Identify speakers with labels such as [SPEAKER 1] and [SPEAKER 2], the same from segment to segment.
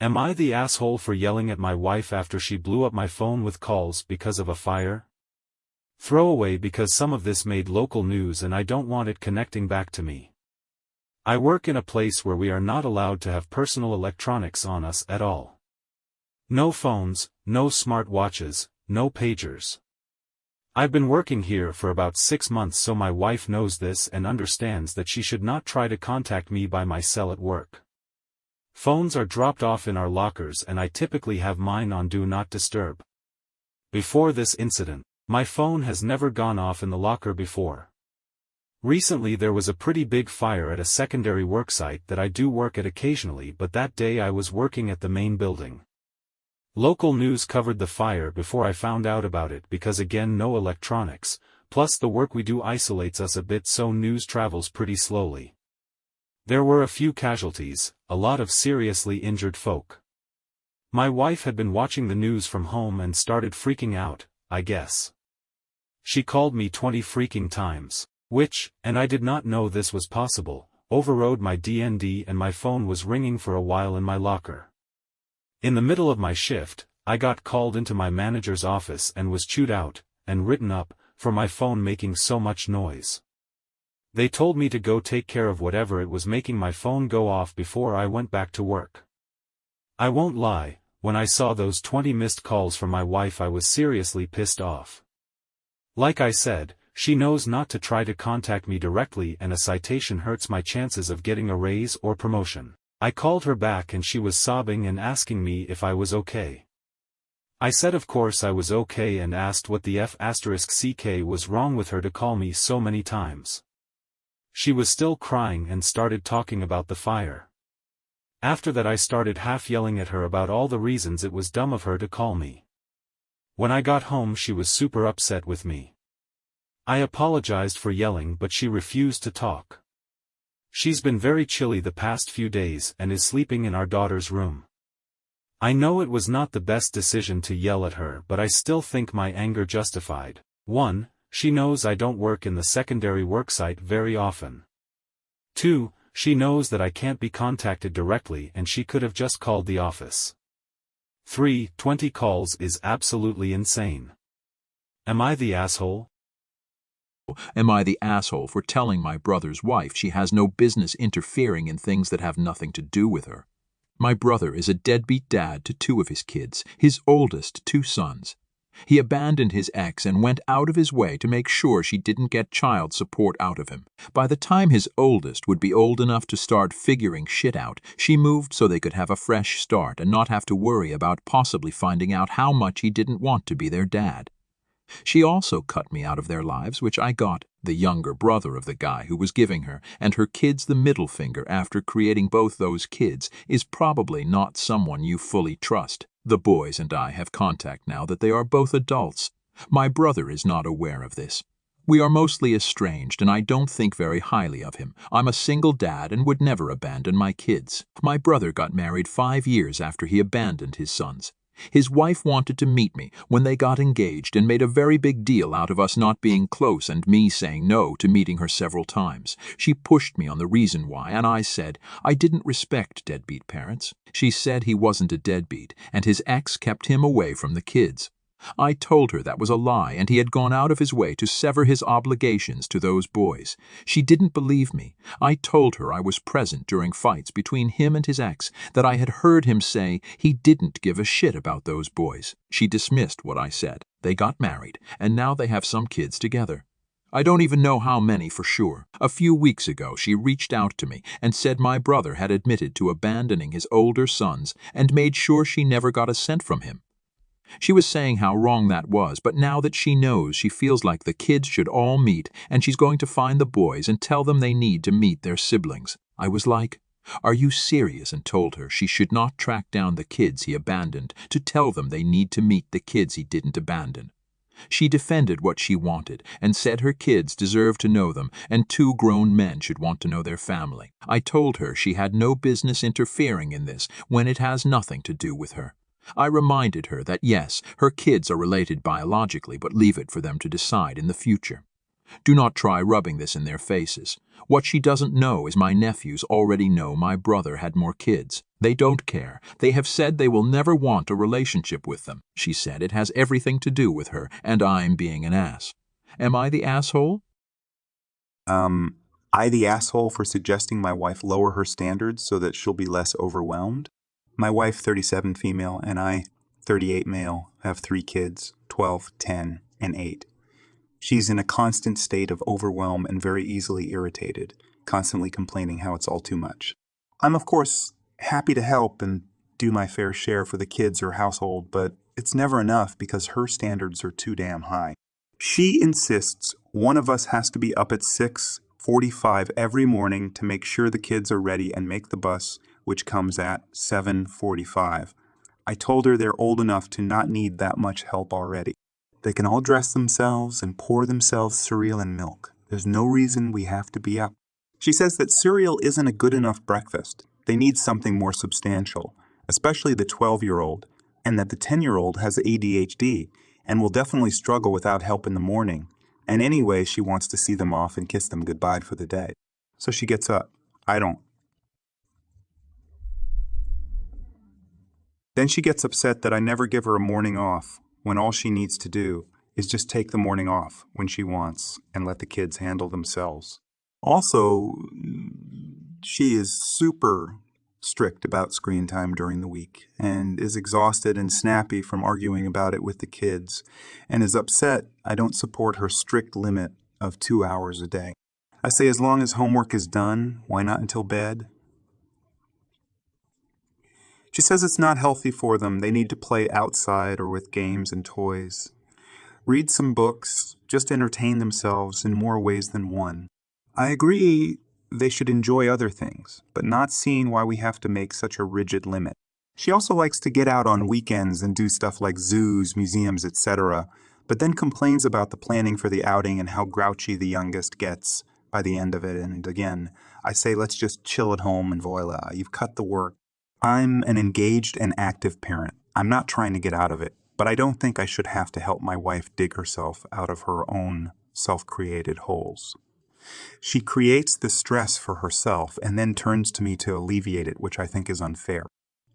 [SPEAKER 1] Am I the asshole for yelling at my wife after she blew up my phone with calls because of a fire? Throwaway because some of this made local news and I don't want it connecting back to me. I work in a place where we are not allowed to have personal electronics on us at all. No phones, no smart watches, no pagers. I've been working here for about 6 months, so my wife knows this and understands that she should not try to contact me by my cell at work. Phones are dropped off in our lockers and I typically have mine on Do Not Disturb. Before this incident, my phone has never gone off in the locker before. Recently there was a pretty big fire at a secondary worksite that I do work at occasionally, but that day I was working at the main building. Local news covered the fire before I found out about it because again no electronics, plus the work we do isolates us a bit, so news travels pretty slowly. There were a few casualties, a lot of seriously injured folk. My wife had been watching the news from home and started freaking out, I guess. She called me 20 freaking times, which, and I did not know this was possible, overrode my DND and my phone was ringing for a while in my locker. In the middle of my shift, I got called into my manager's office and was chewed out, and written up, for my phone making so much noise. They told me to go take care of whatever it was making my phone go off before I went back to work. I won't lie, when I saw those 20 missed calls from my wife I was seriously pissed off. Like I said, she knows not to try to contact me directly and a citation hurts my chances of getting a raise or promotion. I called her back and she was sobbing and asking me if I was okay. I said of course I was okay and asked what the F***ck was wrong with her to call me so many times. She was still crying and started talking about the fire. After that I started half yelling at her about all the reasons it was dumb of her to call me. When I got home she was super upset with me. I apologized for yelling but she refused to talk. She's been very chilly the past few days and is sleeping in our daughter's room. I know it was not the best decision to yell at her, but I still think my anger justified. 1. She knows I don't work in the secondary worksite very often. 2. She knows that I can't be contacted directly and she could have just called the office. 3. 20 calls is absolutely insane. Am I the asshole?
[SPEAKER 2] Am I the asshole for telling my brother's wife she has no business interfering in things that have nothing to do with her? My brother is a deadbeat dad to 2 of his kids, his oldest 2 sons. He abandoned his ex and went out of his way to make sure she didn't get child support out of him. By the time his oldest would be old enough to start figuring shit out, she moved so they could have a fresh start and not have to worry about possibly finding out how much he didn't want to be their dad. She also cut me out of their lives, which I got, the younger brother of the guy who was giving her, and her kids the middle finger after creating both those kids, is probably not someone you fully trust. The boys and I have contact now that they are both adults. My brother is not aware of this. We are mostly estranged and I don't think very highly of him. I'm a single dad and would never abandon my kids. My brother got married 5 years after he abandoned his sons. His wife wanted to meet me when they got engaged and made a very big deal out of us not being close and me saying no to meeting her several times. She pushed me on the reason why, and I said I didn't respect deadbeat parents. She said he wasn't a deadbeat, and his ex kept him away from the kids. I told her that was a lie and he had gone out of his way to sever his obligations to those boys. She didn't believe me. I told her I was present during fights between him and his ex, that I had heard him say he didn't give a shit about those boys. She dismissed what I said. They got married, and now they have some kids together. I don't even know how many for sure. A few weeks ago she reached out to me and said my brother had admitted to abandoning his older sons and made sure she never got a cent from him. She was saying how wrong that was, but now that she knows, she feels like the kids should all meet and she's going to find the boys and tell them they need to meet their siblings. I was like, "Are you serious?" and told her she should not track down the kids he abandoned to tell them they need to meet the kids he didn't abandon. She defended what she wanted and said her kids deserve to know them and 2 grown men should want to know their family. I told her she had no business interfering in this when it has nothing to do with her. I reminded her that yes, her kids are related biologically, but leave it for them to decide in the future. Do not try rubbing this in their faces. What she doesn't know is my nephews already know my brother had more kids. They don't care. They have said they will never want a relationship with them. She said it has everything to do with her, and I'm being an ass. Am I the asshole?
[SPEAKER 3] I the asshole for suggesting my wife lower her standards so that she'll be less overwhelmed? My wife, 37 female, and I, 38 male, have 3 kids, 12, 10, and 8. She's in a constant state of overwhelm and very easily irritated, constantly complaining how it's all too much. I'm, of course, happy to help and do my fair share for the kids or household, but it's never enough because her standards are too damn high. She insists one of us has to be up at 6:45 every morning to make sure the kids are ready and make the bus, which comes at 7:45. I told her they're old enough to not need that much help already. They can all dress themselves and pour themselves cereal and milk. There's no reason we have to be up. She says that cereal isn't a good enough breakfast. They need something more substantial, especially the 12-year-old, and that the 10-year-old has ADHD and will definitely struggle without help in the morning. And anyway, she wants to see them off and kiss them goodbye for the day. So she gets up. I don't. Then she gets upset that I never give her a morning off, when all she needs to do is just take the morning off when she wants and let the kids handle themselves. Also, she is super strict about screen time during the week and is exhausted and snappy from arguing about it with the kids and is upset I don't support her strict limit of 2 hours a day. I say as long as homework is done, why not until bed? She says it's not healthy for them. They need to play outside or with games and toys. Read some books, just entertain themselves in more ways than one. I agree they should enjoy other things, but not seeing why we have to make such a rigid limit. She also likes to get out on weekends and do stuff like zoos, museums, etc., but then complains about the planning for the outing and how grouchy the youngest gets by the end of it. And again, I say let's just chill at home and voila, you've cut the work. I'm an engaged and active parent. I'm not trying to get out of it, but I don't think I should have to help my wife dig herself out of her own self-created holes. She creates the stress for herself and then turns to me to alleviate it, which I think is unfair.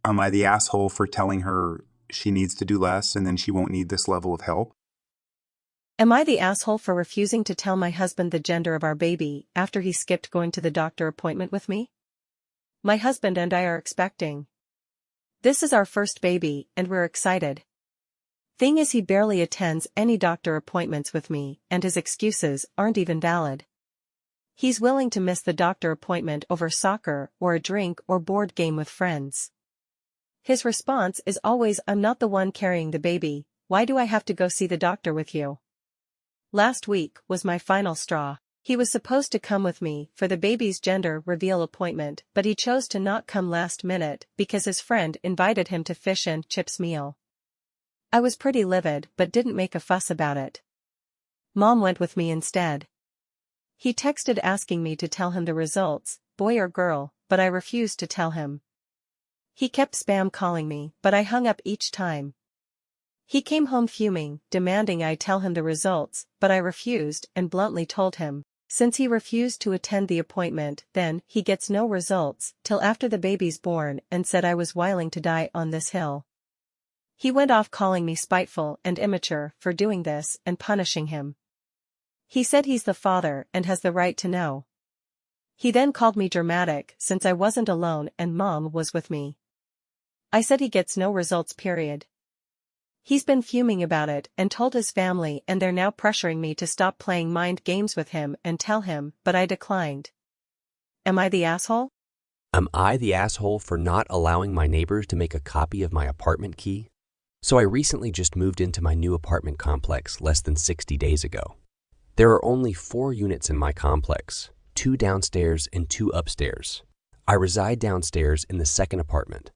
[SPEAKER 3] Am I the asshole for telling her she needs to do less and then she won't need this level of help?
[SPEAKER 4] Am I the asshole for refusing to tell my husband the gender of our baby after he skipped going to the doctor appointment with me? My husband and I are expecting. This is our first baby, and we're excited. Thing is, he barely attends any doctor appointments with me, and his excuses aren't even valid. He's willing to miss the doctor appointment over soccer or a drink or board game with friends. His response is always, "I'm not the one carrying the baby, why do I have to go see the doctor with you?" Last week was my final straw. He was supposed to come with me for the baby's gender reveal appointment, but he chose to not come last minute because his friend invited him to fish and chips meal. I was pretty livid but didn't make a fuss about it. Mom went with me instead. He texted asking me to tell him the results, boy or girl, but I refused to tell him. He kept spam calling me, but I hung up each time. He came home fuming, demanding I tell him the results, but I refused and bluntly told him, since he refused to attend the appointment, then he gets no results till after the baby's born, and said I was willing to die on this hill. He went off calling me spiteful and immature for doing this and punishing him. He said he's the father and has the right to know. He then called me dramatic since I wasn't alone and Mom was with me. I said he gets no results, period. He's been fuming about it and told his family, and they're now pressuring me to stop playing mind games with him and tell him, but I declined. Am I the asshole?
[SPEAKER 5] Am I the asshole for not allowing my neighbors to make a copy of my apartment key? So I recently just moved into my new apartment complex less than 60 days ago. There are only 4 units in my complex, 2 downstairs and 2 upstairs. I reside downstairs in the second apartment.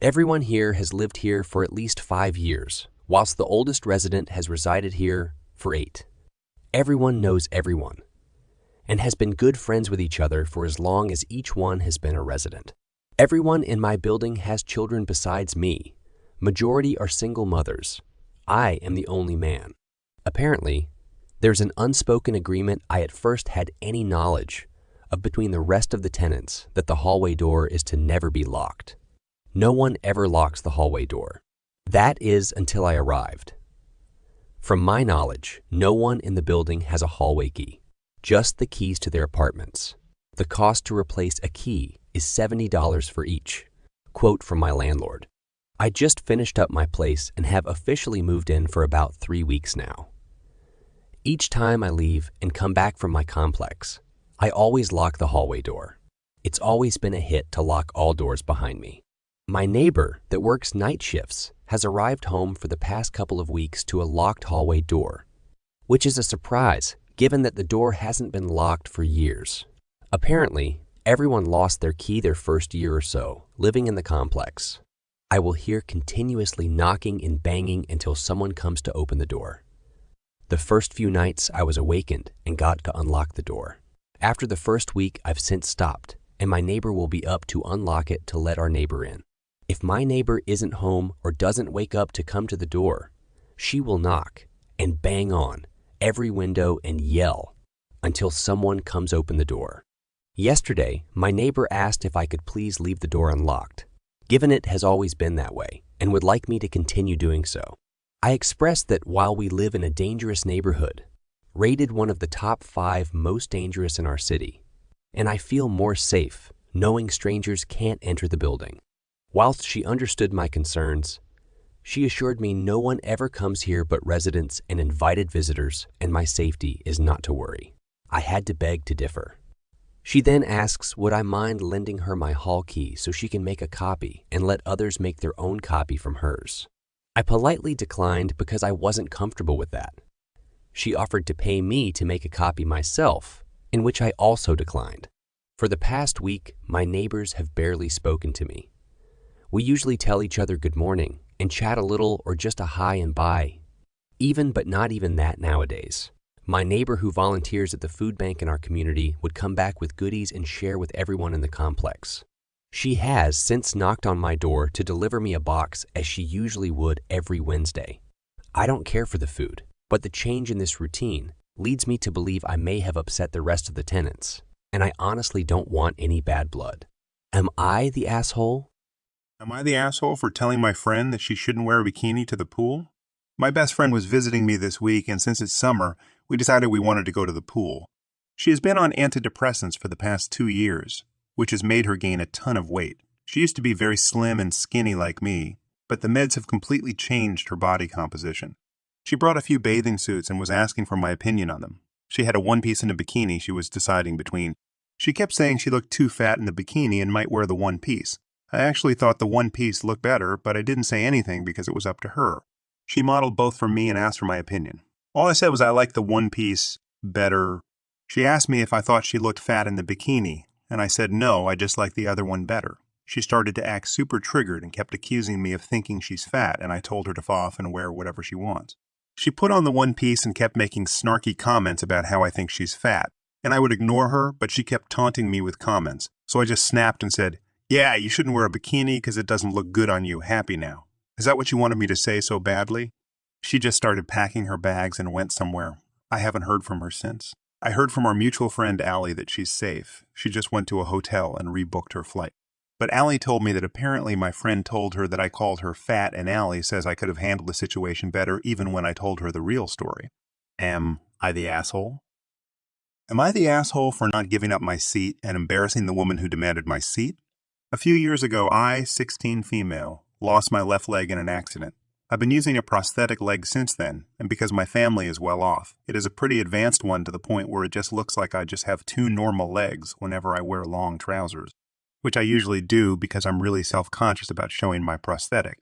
[SPEAKER 5] Everyone here has lived here for at least 5 years, whilst the oldest resident has resided here for 8. Everyone knows everyone, and has been good friends with each other for as long as each one has been a resident. Everyone in my building has children besides me. Majority are single mothers. I am the only man. Apparently, There's an unspoken agreement I at first had any knowledge of between the rest of the tenants that the hallway door is to never be locked. No one ever locks the hallway door. That is until I arrived. From my knowledge, no one in the building has a hallway key, just the keys to their apartments. The cost to replace a key is $70 for each. Quote from my landlord. I just finished up my place and have officially moved in for about 3 weeks now. Each time I leave and come back from my complex, I always lock the hallway door. It's always been a hit to lock all doors behind me. My neighbor that works night shifts has arrived home for the past couple of weeks to a locked hallway door, which is a surprise given that the door hasn't been locked for years. Apparently, everyone lost their key their first year or so living in the complex. I will hear continuously knocking and banging until someone comes to open the door. The first few nights I was awakened and got to unlock the door. After the first week, I've since stopped, and my neighbor will be up to unlock it to let our neighbor in. If my neighbor isn't home or doesn't wake up to come to the door, she will knock and bang on every window and yell until someone comes open the door. Yesterday, my neighbor asked if I could please leave the door unlocked, given it has always been that way and would like me to continue doing so. I expressed that while we live in a dangerous neighborhood, rated one of the top 5 most dangerous in our city, and I feel more safe knowing strangers can't enter the building. Whilst she understood my concerns, she assured me no one ever comes here but residents and invited visitors, and my safety is not to worry. I had to beg to differ. She then asks would I mind lending her my hall key so she can make a copy and let others make their own copy from hers. I politely declined because I wasn't comfortable with that. She offered to pay me to make a copy myself, in which I also declined. For the past week, my neighbors have barely spoken to me. We usually tell each other good morning and chat a little or just a hi and bye. But not even that nowadays. My neighbor who volunteers at the food bank in our community would come back with goodies and share with everyone in the complex. She has since knocked on my door to deliver me a box as she usually would every Wednesday. I don't care for the food, but the change in this routine leads me to believe I may have upset the rest of the tenants, and I honestly don't want any bad blood. Am I the asshole?
[SPEAKER 3] Am I the asshole for telling my friend that she shouldn't wear a bikini to the pool? My best friend was visiting me this week, and since it's summer, we decided we wanted to go to the pool. She has been on antidepressants for the past 2 years, which has made her gain a ton of weight. She used to be very slim and skinny like me, but the meds have completely changed her body composition. She brought a few bathing suits and was asking for my opinion on them. She had a one-piece and a bikini she was deciding between. She kept saying she looked too fat in the bikini and might wear the one-piece. I actually thought the one-piece looked better, but I didn't say anything because it was up to her. She modeled both for me and asked for my opinion. All I said was I liked the one-piece better. She asked me if I thought she looked fat in the bikini, and I said no, I just liked the other one better. She started to act super triggered and kept accusing me of thinking she's fat, and I told her to fall off and wear whatever she wants. She put on the one-piece and kept making snarky comments about how I think she's fat, and I would ignore her, but she kept taunting me with comments, so I just snapped and said, "Yeah, you shouldn't wear a bikini because it doesn't look good on you. Happy now." Is that what you wanted me to say so badly? She just started packing her bags and went somewhere. I haven't heard from her since. I heard from our mutual friend Allie that she's safe. She just went to a hotel and rebooked her flight. But Allie told me that apparently my friend told her that I called her fat, and Allie says I could have handled the situation better even when I told her the real story. Am I the asshole? Am I the asshole for not giving up my seat and embarrassing the woman who demanded my seat? A few years ago, I, 16 female, lost my left leg in an accident. I've been using a prosthetic leg since then, and because my family is well off, it is a pretty advanced one to the point where it just looks like I just have 2 normal legs whenever I wear long trousers, which I usually do because I'm really self-conscious about showing my prosthetic.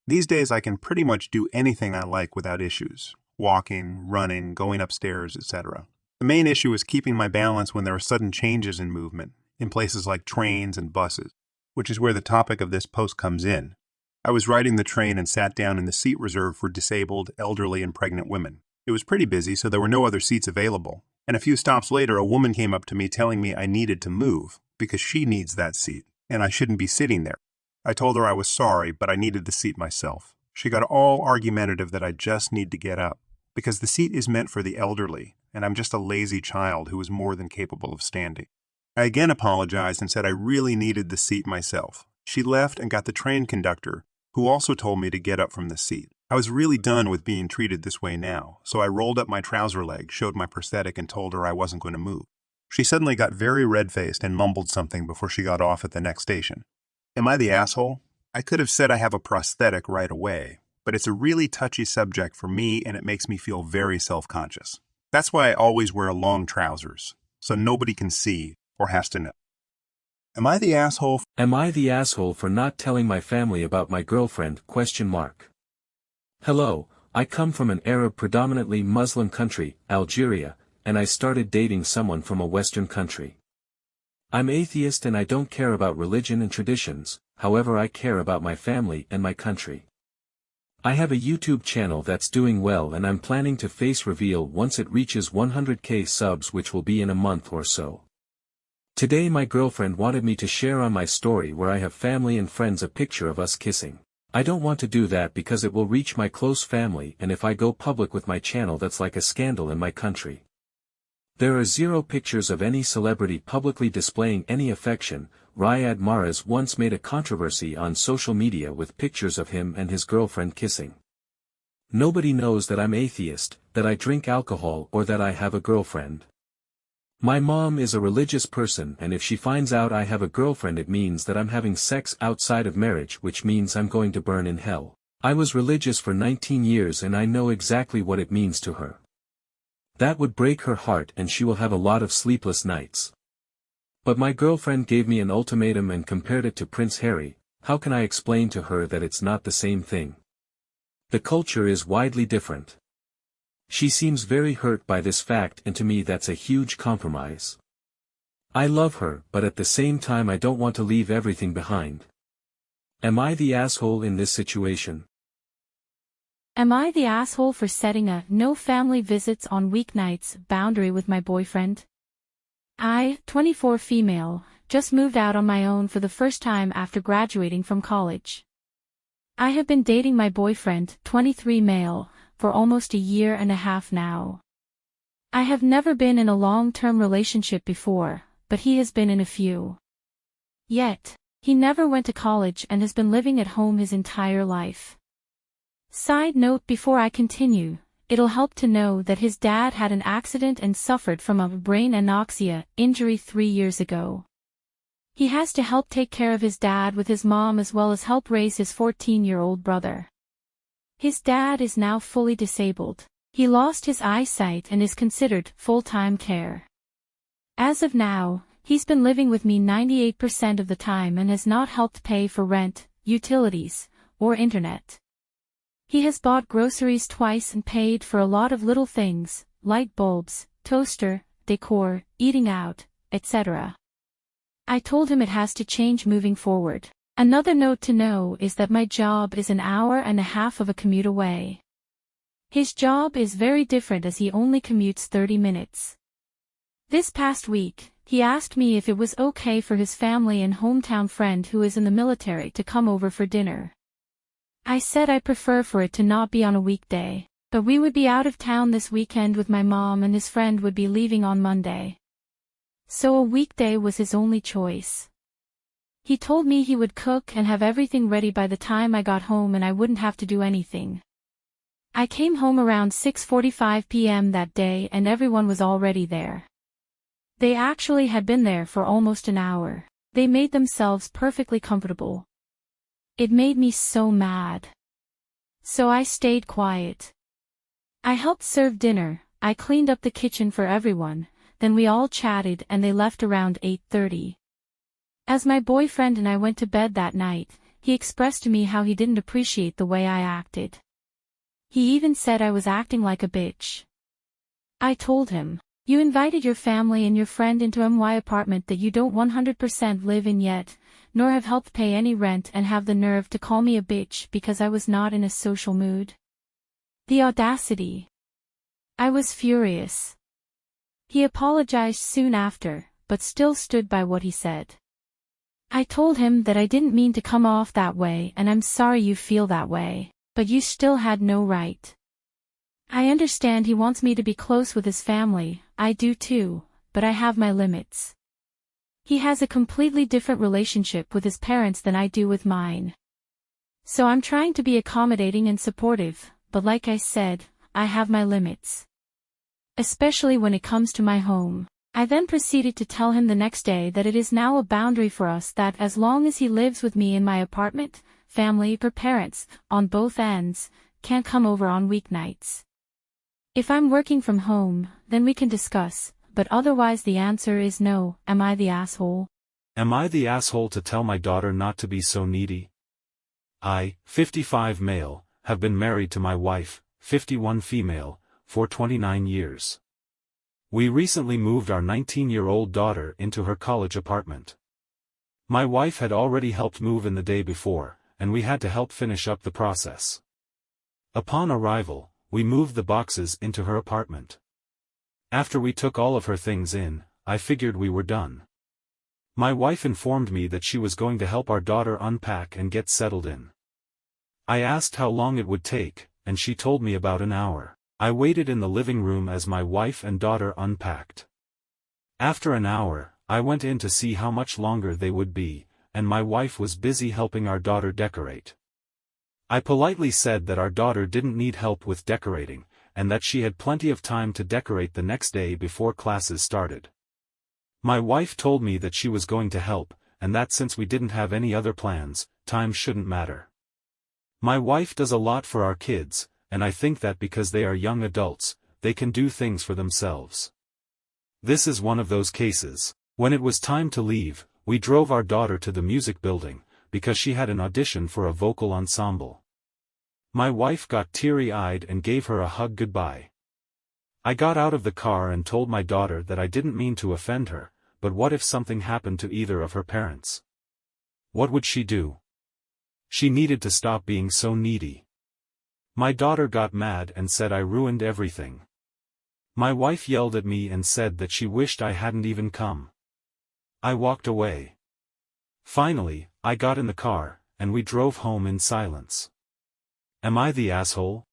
[SPEAKER 3] These days I can pretty much do anything I like without issues. Walking, running, going upstairs, etc. The main issue is keeping my balance when there are sudden changes in movement, in places like trains and buses, which is where the topic of this post comes in. I was riding the train and sat down in the seat reserved for disabled, elderly, and pregnant women. It was pretty busy, so there were no other seats available. And a few stops later, a woman came up to me telling me I needed to move because she needs that seat, and I shouldn't be sitting there. I told her I was sorry, but I needed the seat myself. She got all argumentative that I just need to get up. because the seat is meant for the elderly, and I'm just a lazy child who is more than capable of standing. I again apologized and said I really needed the seat myself. She left and got the train conductor, who also told me to get up from the seat. I was really done with being treated this way now, so I rolled up my trouser leg, showed my prosthetic, and told her I wasn't going to move. She suddenly got very red-faced and mumbled something before she got off at the next station. Am I the asshole? I could have said I have a prosthetic right away, but it's a really touchy subject for me and it makes me feel very self-conscious. That's why I always wear long trousers, so nobody can see or has to know. Am I the asshole?
[SPEAKER 6] Am I the asshole for not telling my family about my girlfriend? Hello, I come from an Arab predominantly Muslim country, Algeria, and I started dating someone from a Western country. I'm atheist and I don't care about religion and traditions, however I care about my family and my country. I have a YouTube channel that's doing well and I'm planning to face reveal once it reaches 100k subs, which will be in a month or so. Today my girlfriend wanted me to share on my story where I have family and friends a picture of us kissing. I don't want to do that because it will reach my close family, and if I go public with my channel that's like a scandal in my country. There are 0 pictures of any celebrity publicly displaying any affection. Riyad Mahrez once made a controversy on social media with pictures of him and his girlfriend kissing. Nobody knows that I'm atheist, that I drink alcohol, or that I have a girlfriend. My mom is a religious person, and if she finds out I have a girlfriend it means that I'm having sex outside of marriage, which means I'm going to burn in hell. I was religious for 19 years and I know exactly what it means to her. That would break her heart and she will have a lot of sleepless nights. But my girlfriend gave me an ultimatum and compared it to Prince Harry. How can I explain to her that it's not the same thing? The culture is widely different. She seems very hurt by this fact, and to me that's a huge compromise. I love her, but at the same time I don't want to leave everything behind. Am I the asshole in this situation?
[SPEAKER 7] Am I the asshole for setting a no family visits on weeknights boundary with my boyfriend? I, 24 female, just moved out on my own for the first time after graduating from college. I have been dating my boyfriend, 23 male, for almost a year and a half now. I have never been in a long-term relationship before, but he has been in a few. Yet, he never went to college and has been living at home his entire life. Side note before I continue, it'll help to know that his dad had an accident and suffered from a brain anoxia injury 3 years ago. He has to help take care of his dad with his mom as well as help raise his 14-year-old brother. His dad is now fully disabled. He lost his eyesight and is considered full-time care. As of now, he's been living with me 98% of the time and has not helped pay for rent, utilities, or internet. He has bought groceries twice and paid for a lot of little things, light bulbs, toaster, decor, eating out, etc. I told him it has to change moving forward. Another note to know is that my job is an hour and a half of a commute away. His job is very different as he only commutes 30 minutes. This past week, he asked me if it was okay for his family and hometown friend who is in the military to come over for dinner. I said I prefer for it to not be on a weekday, but we would be out of town this weekend with my mom and his friend would be leaving on Monday. So a weekday was his only choice. He told me he would cook and have everything ready by the time I got home and I wouldn't have to do anything. I came home around 6:45 p.m. that day and everyone was already there. They actually had been there for almost an hour. They made themselves perfectly comfortable. It made me so mad. So I stayed quiet. I helped serve dinner, I cleaned up the kitchen for everyone, then we all chatted and they left around 8:30. As my boyfriend and I went to bed that night, he expressed to me how he didn't appreciate the way I acted. He even said I was acting like a bitch. I told him, "You invited your family and your friend into my apartment that you don't 100% live in yet, nor have helped pay any rent and have the nerve to call me a bitch because I was not in a social mood." The audacity. I was furious. He apologized soon after, but still stood by what he said. I told him that I didn't mean to come off that way and I'm sorry you feel that way, but you still had no right. I understand he wants me to be close with his family, I do too, but I have my limits. He has a completely different relationship with his parents than I do with mine. So I'm trying to be accommodating and supportive, but like I said, I have my limits. Especially when it comes to my home. I then proceeded to tell him the next day that it is now a boundary for us that as long as he lives with me in my apartment, family or parents, on both ends, can't come over on weeknights. If I'm working from home, then we can discuss, but otherwise the answer is no. Am I the asshole?
[SPEAKER 1] Am I the asshole to tell my daughter not to be so needy? I, 55 male, have been married to my wife, 51 female, for 29 years. We recently moved our 19-year-old daughter into her college apartment. My wife had already helped move in the day before, and we had to help finish up the process. Upon arrival, we moved the boxes into her apartment. After we took all of her things in, I figured we were done. My wife informed me that she was going to help our daughter unpack and get settled in. I asked how long it would take, and she told me about an hour. I waited in the living room as my wife and daughter unpacked. After an hour, I went in to see how much longer they would be, and my wife was busy helping our daughter decorate. I politely said that our daughter didn't need help with decorating, and that she had plenty of time to decorate the next day before classes started. My wife told me that she was going to help, and that since we didn't have any other plans, time shouldn't matter. My wife does a lot for our kids, and I think that because they are young adults, they can do things for themselves. This is one of those cases. When it was time to leave, we drove our daughter to the music building, because she had an audition for a vocal ensemble. My wife got teary-eyed and gave her a hug goodbye. I got out of the car and told my daughter that I didn't mean to offend her, but what if something happened to either of her parents? What would she do? She needed to stop being so needy. My daughter got mad and said I ruined everything. My wife yelled at me and said that she wished I hadn't even come. I walked away. Finally, I got in the car, and we drove home in silence. Am I the asshole?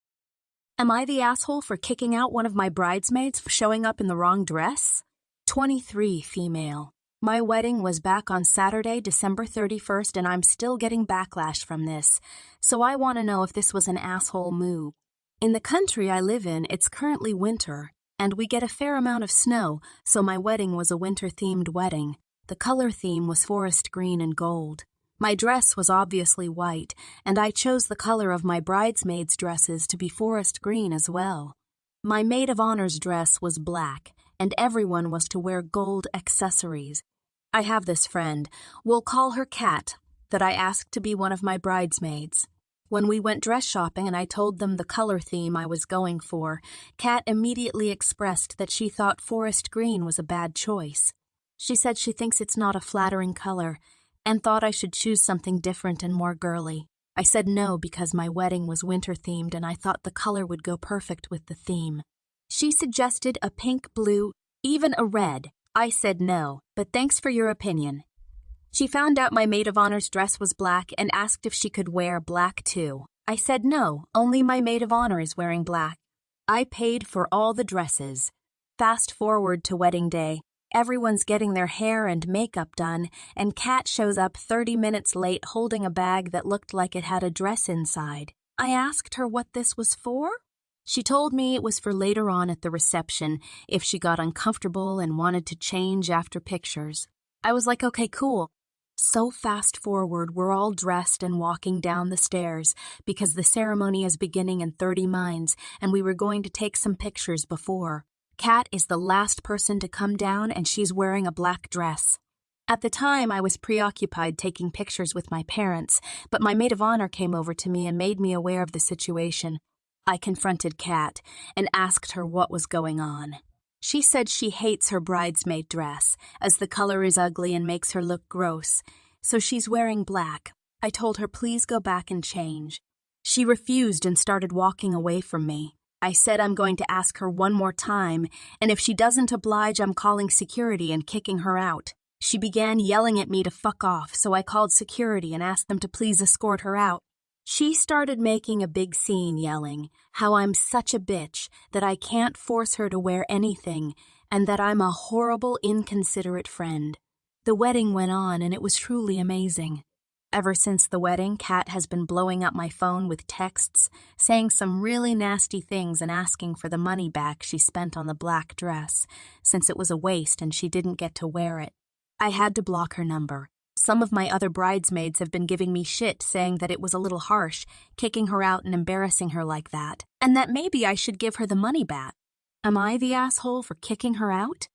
[SPEAKER 8] Am I the asshole for kicking out one of my bridesmaids for showing up in the wrong dress? 23 female. My wedding was back on Saturday, December 31st, and I'm still getting backlash from this, so I want to know if this was an asshole move. In the country I live in, it's currently winter, and we get a fair amount of snow, so my wedding was a winter-themed wedding. The color theme was forest green and gold. My dress was obviously white, and I chose the color of my bridesmaids' dresses to be forest green as well. My maid of honor's dress was black, and everyone was to wear gold accessories. I have this friend, we'll call her Kat, that I asked to be one of my bridesmaids. When we went dress shopping and I told them the color theme I was going for, Kat immediately expressed that she thought forest green was a bad choice. She said she thinks it's not a flattering color, and thought I should choose something different and more girly. I said no because my wedding was winter-themed and I thought the color would go perfect with the theme. She suggested a pink, blue, even a red. I said no, but thanks for your opinion. She found out my maid of honor's dress was black and asked if she could wear black too. I said no, only my maid of honor is wearing black. I paid for all the dresses. Fast forward to wedding day. Everyone's getting their hair and makeup done, and Kat shows up 30 minutes late holding a bag that looked like it had a dress inside. I asked her what this was for. She told me it was for later on at the reception, if she got uncomfortable and wanted to change after pictures. I was like, okay, cool. So fast forward, we're all dressed and walking down the stairs, because the ceremony is beginning in 30 minds, and we were going to take some pictures before. Kat is the last person to come down, and she's wearing a black dress. At the time, I was preoccupied taking pictures with my parents, but my maid of honor came over to me and made me aware of the situation. I confronted Kat and asked her what was going on. She said she hates her bridesmaid dress, as the color is ugly and makes her look gross, so she's wearing black. I told her please go back and change. She refused and started walking away from me. I said I'm going to ask her one more time, and if she doesn't oblige, I'm calling security and kicking her out. She began yelling at me to fuck off, so I called security and asked them to please escort her out. She started making a big scene, yelling how I'm such a bitch, that I can't force her to wear anything, and that I'm a horrible, inconsiderate friend. The wedding went on, and it was truly amazing. Ever since the wedding, Kat has been blowing up my phone with texts, saying some really nasty things and asking for the money back she spent on the black dress, since it was a waste and she didn't get to wear it. I had to block her number. Some of my other bridesmaids have been giving me shit, saying that it was a little harsh, kicking her out and embarrassing her like that, and that maybe I should give her the money back. Am I the asshole for kicking her out?